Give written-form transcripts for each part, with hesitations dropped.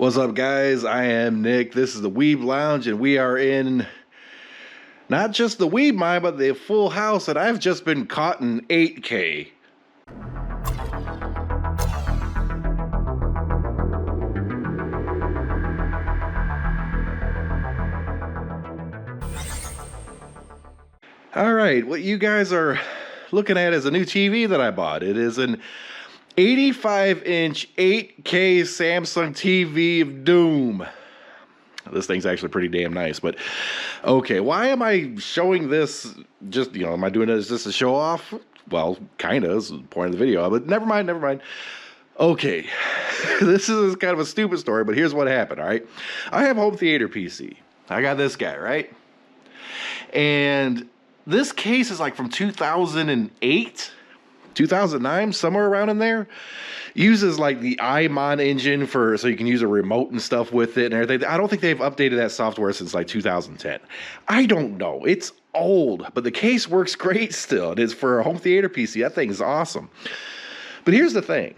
What's up, guys? I am Nick. This is the Weeb Lounge, and we are in not just the Weeb Mine, but the full house, and I've just been caught in 8K. All right, what you guys are looking at is a new TV that I bought. It is an 85-inch 8K Samsung TV of doom. This thing's actually pretty damn nice, but okay, why am I showing this? Just, am I doing it as just a show off? Well, kind of, is the point of the video, but never mind. Okay, this is kind of a stupid story, but here's what happened, all right? I have home theater PC. I got this guy, right? And this case is like from 2008, 2009, somewhere around in there. Uses like the iMon engine so you can use a remote and stuff with it and everything. I don't think they've updated that software since like 2010. I don't know. It's old, but the case works great still. It is for a home theater PC. That thing is awesome. But here's the thing.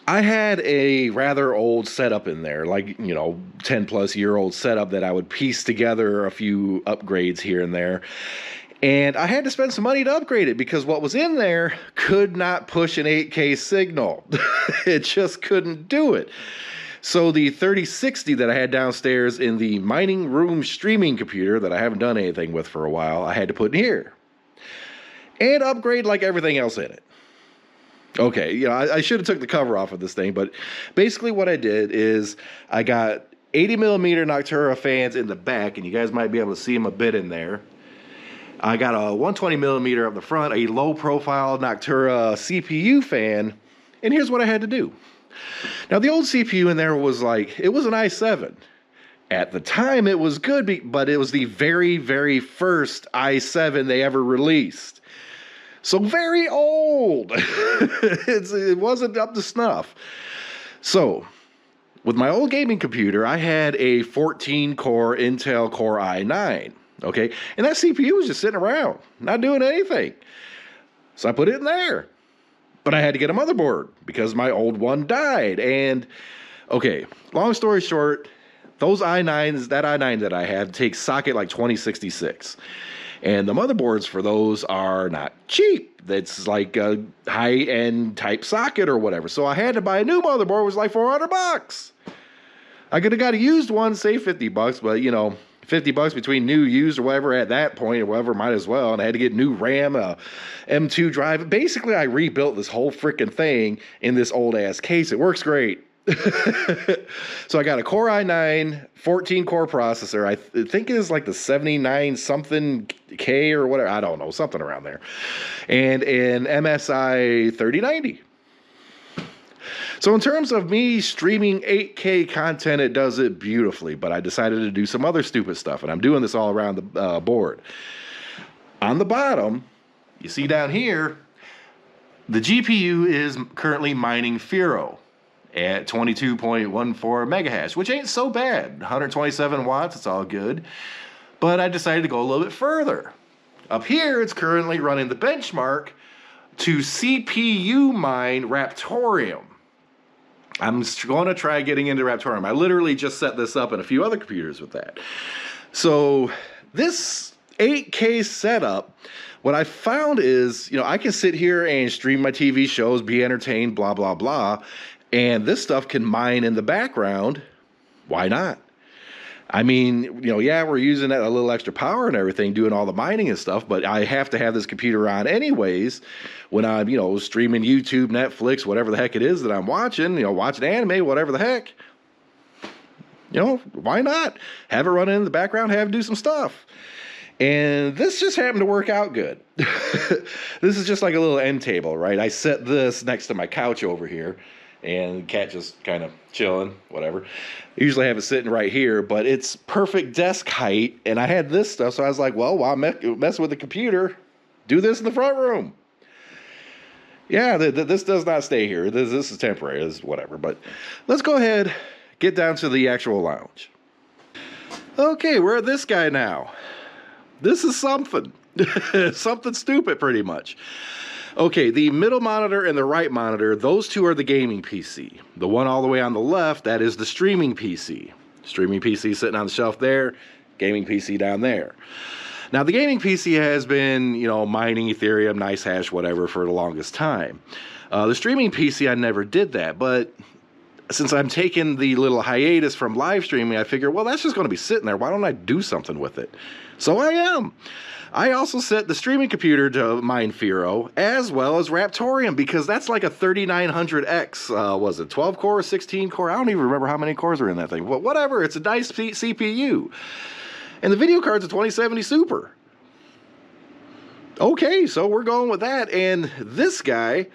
I had a rather old setup in there, like, 10 plus year old setup that I would piece together a few upgrades here and there. And I had to spend some money to upgrade it because what was in there could not push an 8K signal. It just couldn't do it. So the 3060 that I had downstairs in the mining room streaming computer that I haven't done anything with for a while, I had to put in here. And upgrade like everything else in it. Okay, I should have took the cover off of this thing, but basically what I did is I got 80 millimeter Noctura fans in the back, and you guys might be able to see them a bit in there. I got a 120 millimeter up the front, a low profile Noctura CPU fan, and here's what I had to do. Now the old CPU in there was it was an i7. At the time it was good, but it was the very, very first i7 they ever released. So very old. It wasn't up to snuff. So with my old gaming computer, I had a 14-core Intel Core i9. Okay, and that CPU was just sitting around, not doing anything. So I put it in there. But I had to get a motherboard because my old one died. And, okay, long story short, those i9s, that i9 that I have, takes socket like 2066. And the motherboards for those are not cheap. That's like a high-end type socket or whatever. So I had to buy a new motherboard. It was like $400. I could have got a used one, say $50, but, $50 between new, used, or whatever at that point, or whatever, might as well. And I had to get new RAM, M2 drive. Basically, I rebuilt this whole freaking thing in this old-ass case. It works great. So I got a Core i9, 14-core processor. I think it is like the 79-something K or whatever. I don't know, something around there. And an MSI 3090. So in terms of me streaming 8K content, it does it beautifully, but I decided to do some other stupid stuff, and I'm doing this all around the board. On the bottom, you see down here, the GPU is currently mining Firo at 22.14 megahash, which ain't so bad. 127 watts, it's all good. But I decided to go a little bit further. Up here, it's currently running the benchmark to CPU mine Raptoreum. I'm going to try getting into Raptoreum. I literally just set this up in a few other computers with that. So this 8K setup, what I found is, I can sit here and stream my TV shows, be entertained, blah, blah, blah. And this stuff can mine in the background. Why not? I mean, yeah, we're using that a little extra power and everything, doing all the mining and stuff, but I have to have this computer on anyways when I'm, streaming YouTube, Netflix, whatever the heck it is that I'm watching, watching anime, whatever the heck. Why not? Have it run in the background, have it do some stuff. And this just happened to work out good. This is just like a little end table, right? I set this next to my couch over here. And the cat just kind of chilling, whatever. I usually have it sitting right here, but it's perfect desk height. And I had this stuff, so I was like, well, while I'm messing with the computer, do this in the front room. Yeah, this does not stay here. This is temporary, this is whatever. But let's go ahead, get down to the actual lounge. Okay, we're at this guy now. This is something. Something stupid, pretty much. Okay, the middle monitor and the right monitor, those two are the gaming PC. The one all the way on the left, that is the streaming PC. Streaming PC sitting on the shelf there, gaming PC down there. Now, the gaming PC has been, you know, mining Ethereum, nice hash, whatever, for the longest time. The streaming PC, I never did that, but since I'm taking the little hiatus from live streaming, I figure, well, that's just going to be sitting there. Why don't I do something with it? So I am. I also set the streaming computer to mine Firo, as well as Raptoreum, because that's like a 3900X, was it 12 core, 16 core? I don't even remember how many cores are in that thing. But whatever, it's a nice CPU. And the video card's a 2070 Super. Okay, so we're going with that. And this guy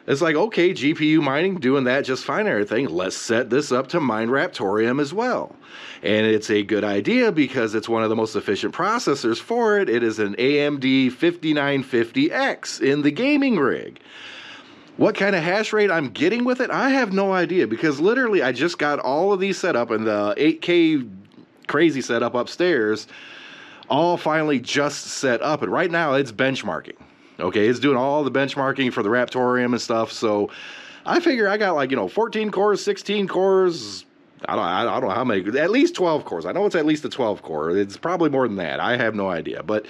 is like, okay, GPU mining, doing that just fine and everything. Let's set this up to mine Raptoreum as well. And it's a good idea because it's one of the most efficient processors for it. It is an AMD 5950X in the gaming rig. What kind of hash rate I'm getting with it, I have no idea, because literally I just got all of these set up, and the 8K crazy setup upstairs all finally just set up, and right now it's benchmarking. Okay, it's doing all the benchmarking for the Raptoreum and stuff. So I figure I got, like, you know, 14 cores, 16 cores. I don't know how many, at least 12 cores. I know it's at least a 12 core. It's probably more than that. I have no idea. But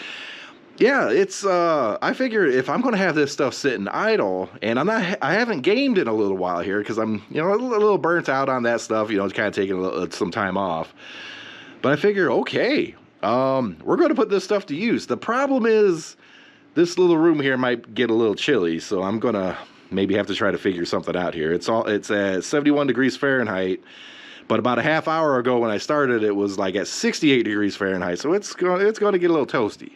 yeah, it's I figure if I'm going to have this stuff sitting idle, and I haven't gamed in a little while here because I'm, you know, a little burnt out on that stuff, you know, kind of taking some time off. But I figure, okay, we're going to put this stuff to use. The problem is this little room here might get a little chilly, so I'm going to maybe have to try to figure something out here. It's at 71 degrees Fahrenheit. But about a half hour ago when I started, it was like at 68 degrees Fahrenheit. So it's going to get a little toasty.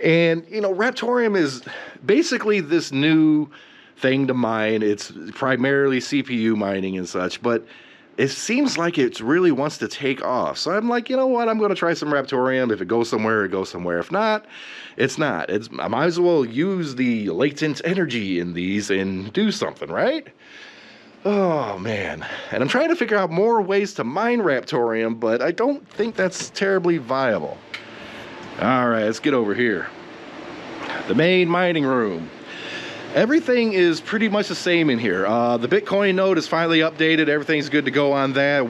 And, you know, Raptoreum is basically this new thing to mine. It's primarily CPU mining and such, but it seems like it really wants to take off. So I'm like, you know what? I'm going to try some Raptoreum. If it goes somewhere, it goes somewhere. If not, it's not. I might as well use the latent energy in these and do something, right? Oh, man. And I'm trying to figure out more ways to mine Raptoreum, but I don't think that's terribly viable. All right, let's get over here. The main mining room. Everything is pretty much the same in here. The Bitcoin node is finally updated. Everything's good to go on that.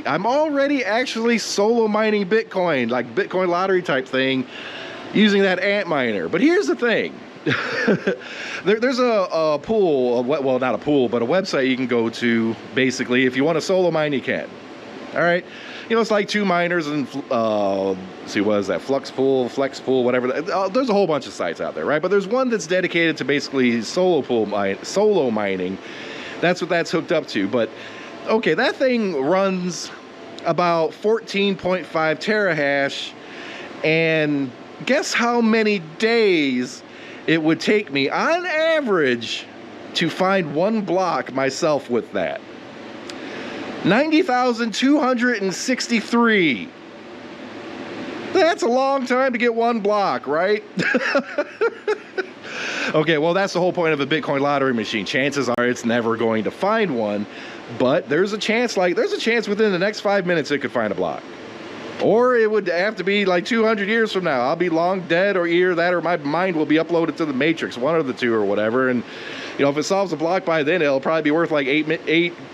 I'm already actually solo mining Bitcoin, like Bitcoin lottery type thing, using that ant miner. But here's the thing. There's a pool, well, not a pool, but a website you can go to. Basically, if you want to solo mine, you can. All right, you know, it's like two miners and see, what is that? Flex pool, whatever. There's a whole bunch of sites out there, right? But there's one that's dedicated to basically solo mining. That's what that's hooked up to. But okay, that thing runs about 14.5 terahash, and guess how many days it would take me, on average, to find one block myself with that. 90,263. That's a long time to get one block, right? Okay, well, that's the whole point of a Bitcoin lottery machine. Chances are it's never going to find one, but there's a chance within the next 5 minutes it could find a block. Or it would have to be like 200 years from now. I'll be long dead, or either that or my mind will be uploaded to the Matrix, one of the two or whatever. And, you know, if it solves a block by then, it'll probably be worth like 8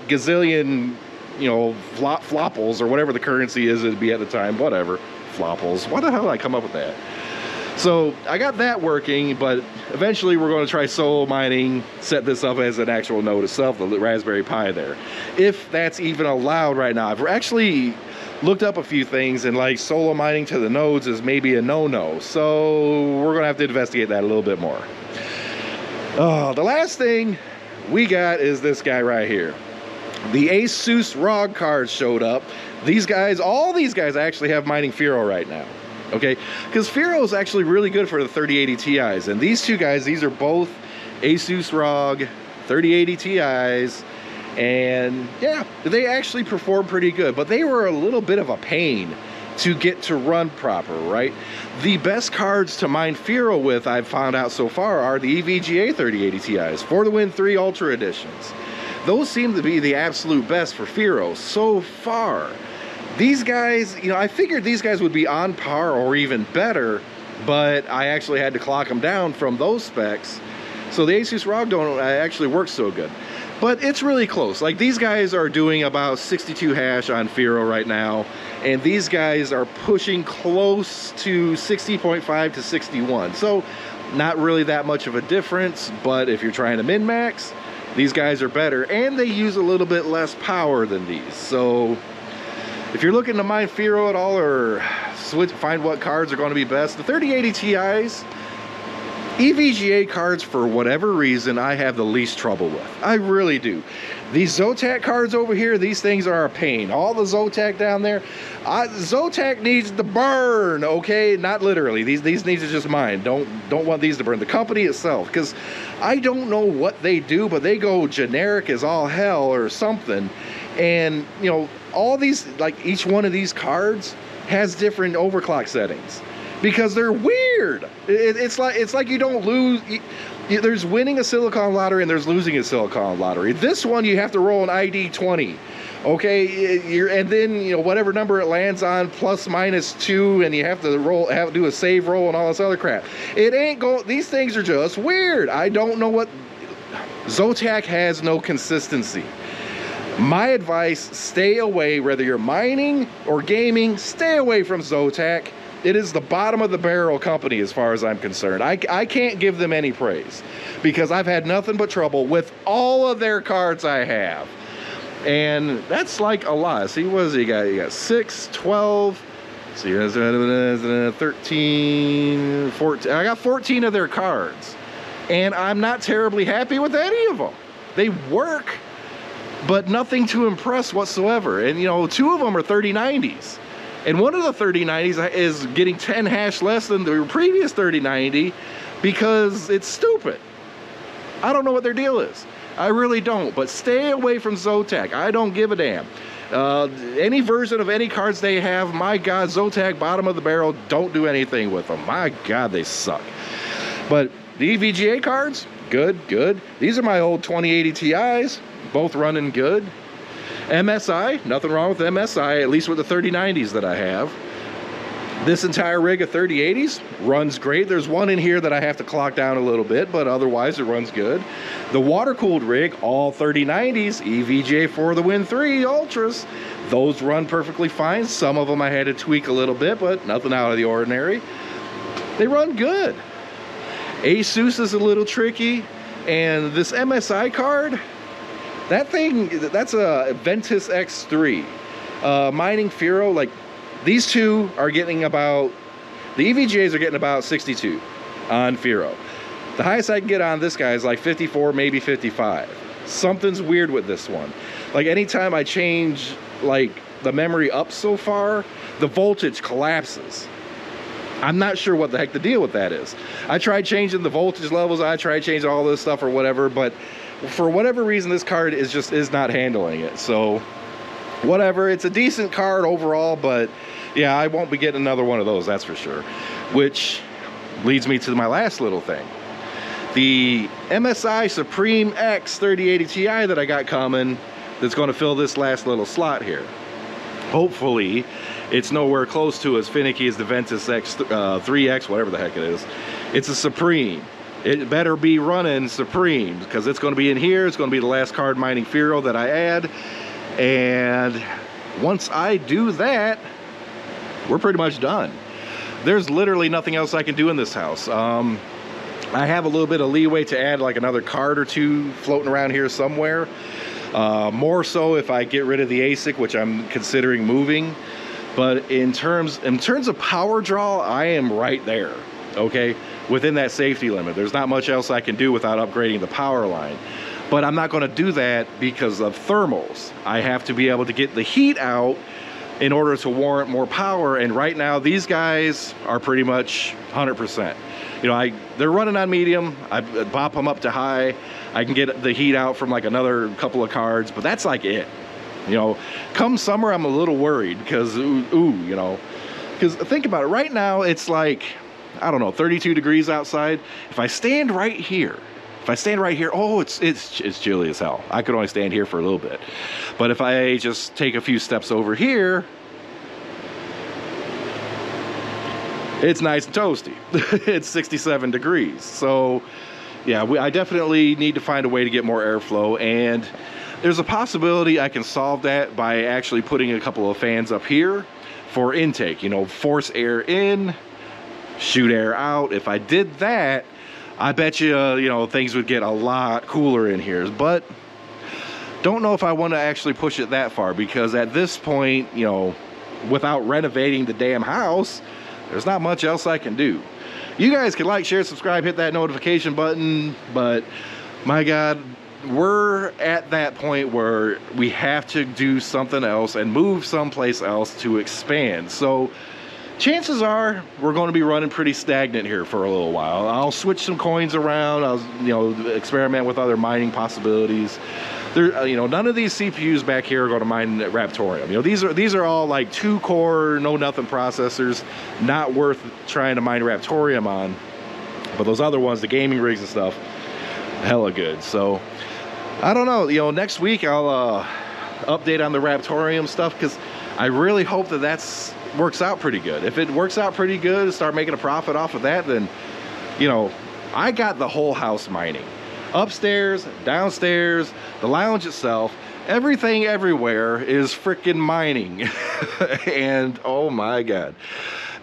gazillion, you know, flopples or whatever the currency is it'd be at the time. Whatever. Flopples. Why the hell did I come up with that? So I got that working, but eventually we're going to try solo mining, set this up as an actual node itself, the Raspberry Pi there. If that's even allowed right now. I've actually looked up a few things, and like solo mining to the nodes is maybe a no-no. So we're gonna have to investigate that a little bit more. The last thing we got is this guy right here. The Asus ROG cards showed up. All these guys actually have mining Firo right now. Okay, because Firo is actually really good for the 3080 Ti's, and these two guys, these are both Asus ROG 3080 Ti's. And yeah, they actually perform pretty good, but they were a little bit of a pain to get to run proper, right? The best cards to mine Firo with, I've found out so far, are the EVGA 3080 Ti's for the Win 3 Ultra Editions. Those seem to be the absolute best for Firo so far. These guys, you know, I figured these guys would be on par or even better but I actually had to clock them down from those specs. So the Asus ROG don't actually work so good. But it's really close. Like, these guys are doing about 62 hash on Firo right now, and these guys are pushing close to 60.5 to 61. So not really that much of a difference, but if you're trying to min-max, these guys are better, and they use a little bit less power than these. So if you're looking to mine Firo at all, or find what cards are going to be best, the 3080 Ti's, EVGA cards, for whatever reason, I have the least trouble with. I really do. These Zotac cards over here, these things are a pain. All the Zotac down there, Zotac needs to burn, okay? Not literally. These need to just mine. Don't want these to burn. The company itself, because I don't know what they do, but they go generic as all hell or something. And, you know, all these, like, each one of these cards has different overclock settings, because they're weird. It's like you don't lose. There's winning a silicon lottery and there's losing a silicon lottery. This one, you have to roll an ID 20, okay? And then, you know, whatever number it lands on, plus minus 2, and you have to do a save roll and all this other crap. It ain't going. These things are just weird. I don't know what. Zotac has no consistency. My advice: stay away. Whether you're mining or gaming, stay away from Zotac. It is the bottom of the barrel company as far as I'm concerned. I can't give them any praise, because I've had nothing but trouble with all of their cards I have. And that's like a lot. See, what is he got? You got 6, 12, see, 13, 14. I got 14 of their cards. And I'm not terribly happy with any of them. They work, but nothing to impress whatsoever. And, you know, 2 of them are 3090s. And one of the 3090s is getting 10 hash less than the previous 3090 because it's stupid. I don't know what their deal is. I really don't. But stay away from Zotac. I don't give a damn. Any version of any cards they have, my God, Zotac, bottom of the barrel, don't do anything with them. My God, they suck. But the EVGA cards, good, good. These are my old 2080 Ti's, both running good. MSI, nothing wrong with MSI, at least with the 3090s that I have. This entire rig of 3080s runs great. There's one in here that I have to clock down a little bit, but otherwise it runs good. The water-cooled rig, all 3090s, EVGA for the Win 3 Ultras, those run perfectly fine. Some of them I had to tweak a little bit, but nothing out of the ordinary. They run good. Asus is a little tricky, and this MSI card, that thing, that's a Ventus X3. Mining Firo, like, these two are getting about, the EVGAs are getting about 62 on Firo. The highest I can get on this guy is like 54, maybe 55. Something's weird with this one. Like, anytime I change, like, the memory up so far, the voltage collapses. I'm not sure what the heck the deal with that is. I tried changing the voltage levels, I tried changing all this stuff or whatever, but for whatever reason, this card is not handling it. So whatever, it's a decent card overall, but yeah, I won't be getting another one of those, that's for sure. Which leads me to my last little thing. The MSI Supreme X 3080 Ti that I got coming, that's going to fill this last little slot here. Hopefully, it's nowhere close to as finicky as the Ventus X 3X, whatever the heck it is. It's a Supreme. It better be running Supreme, because it's going to be in here. It's going to be the last card mining Firo that I add. And once I do that, we're pretty much done. There's literally nothing else I can do in this house. I have a little bit of leeway to add like another card or two floating around here somewhere. More so if I get rid of the ASIC, which I'm considering moving. But in terms of power draw, I am right there, okay? Within that safety limit. There's not much else I can do without upgrading the power line. But I'm not going to do that because of thermals. I have to be able to get the heat out in order to warrant more power, and right now these guys are pretty much 100%. You know, they're running on medium. I bop them up to high. I can get the heat out from like another couple of cards, but that's like it. You know, come summer, I'm a little worried because, you know, because think about it. Right now, it's like, I don't know, 32 degrees outside. If I stand right here, oh, it's chilly as hell. I could only stand here for a little bit. But if I just take a few steps over here, it's nice and toasty. It's 67 degrees. So yeah, I definitely need to find a way to get more airflow, and there's a possibility I can solve that by actually putting a couple of fans up here for intake, you know, force air in, shoot air out. If I did that, I bet you, you know, things would get a lot cooler in here. But don't know if I want to actually push it that far, because at this point, you know, without renovating the damn house, there's not much else I can do. You guys can like, share, subscribe, hit that notification button, but my God, we're at that point where we have to do something else and move someplace else to expand. So chances are we're going to be running pretty stagnant here for a little while. I'll switch some coins around. I'll, you know, experiment with other mining possibilities. There, you know, none of these CPUs back here are going to mine Raptoreum. You know, these are all like 2-core, no nothing processors, not worth trying to mine Raptoreum on. But those other ones, the gaming rigs and stuff, hella good. So I don't know. You know, next week I'll update on the Raptoreum stuff, because I really hope that works out pretty good. If it works out pretty good, start making a profit off of that, then, you know, I got the whole house mining. Upstairs, downstairs, the lounge itself, everything everywhere is freaking mining. And oh my God,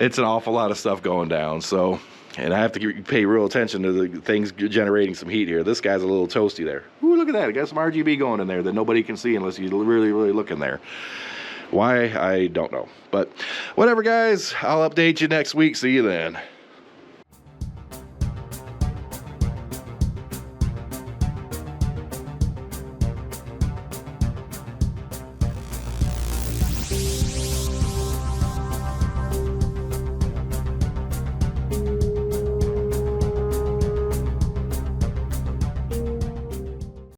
it's an awful lot of stuff going down. So, and I have to pay real attention to the things generating some heat here. This guy's a little toasty there. Ooh, look at that. I got some RGB going in there that nobody can see unless you really, really look in there. Why, I don't know. But whatever, guys. I'll update you next week. See you then.